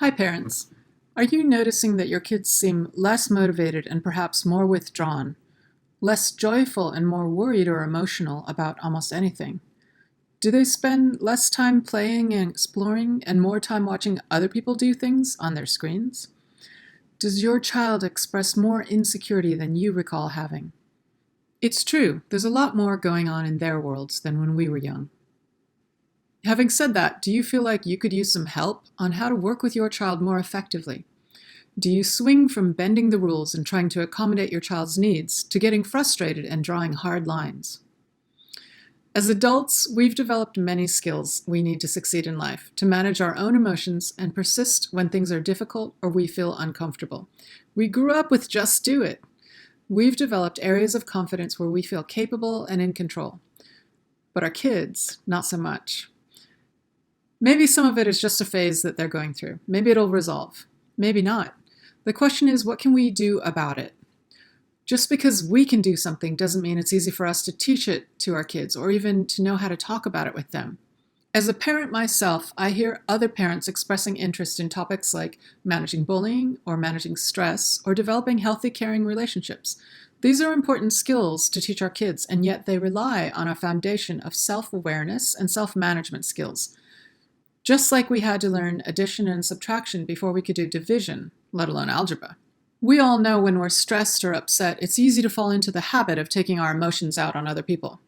Hi, parents. Are you noticing that your kids seem less motivated and perhaps more withdrawn, less joyful and more worried or emotional about almost anything? Do they spend less time playing and exploring and more time watching other people do things on their screens? Does your child express more insecurity than you recall having? It's true, there's a lot more going on in their worlds than when we were young. Having said that, do you feel like you could use some help on how to work with your child more effectively? Do you swing from bending the rules and trying to accommodate your child's needs to getting frustrated and drawing hard lines? As adults, we've developed many skills we need to succeed in life, to manage our own emotions and persist when things are difficult or we feel uncomfortable. We grew up with just do it. We've developed areas of confidence where we feel capable and in control. But our kids, not so much. Maybe some of it is just a phase that they're going through. Maybe it'll resolve. Maybe not. The question is, what can we do about it? Just because we can do something doesn't mean it's easy for us to teach it to our kids or even to know how to talk about it with them. As a parent myself, I hear other parents expressing interest in topics like managing bullying or managing stress or developing healthy, caring relationships. These are important skills to teach our kids, and yet they rely on a foundation of self-awareness and self-management skills. Just like we had to learn addition and subtraction before we could do division, let alone algebra. We all know when we're stressed or upset, it's easy to fall into the habit of taking our emotions out on other people.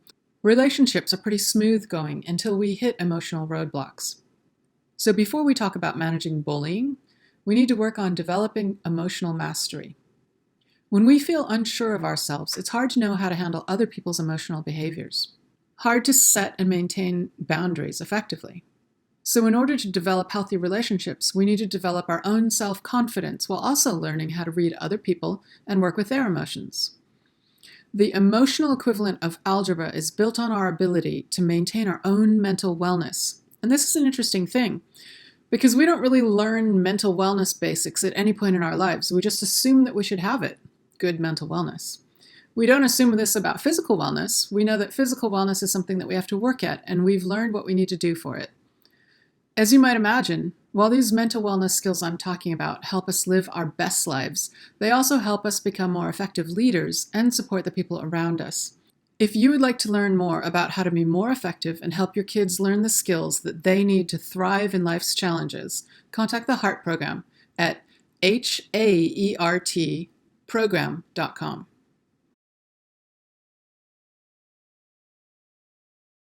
Relationships are pretty smooth going until we hit emotional roadblocks. So before we talk about managing bullying, we need to work on developing emotional mastery. When we feel unsure of ourselves, it's hard to know how to handle other people's emotional behaviors. Hard to set and maintain boundaries effectively. So in order to develop healthy relationships, we need to develop our own self-confidence while also learning how to read other people and work with their emotions. The emotional equivalent of algebra is built on our ability to maintain our own mental wellness. And this is an interesting thing, because we don't really learn mental wellness basics at any point in our lives. We just assume that we should have it, good mental wellness. We don't assume this about physical wellness. We know that physical wellness is something that we have to work at, and we've learned what we need to do for it. As you might imagine, while these mental wellness skills I'm talking about help us live our best lives, they also help us become more effective leaders and support the people around us. If you would like to learn more about how to be more effective and help your kids learn the skills that they need to thrive in life's challenges, contact the HEART program at HAERTprogram.com.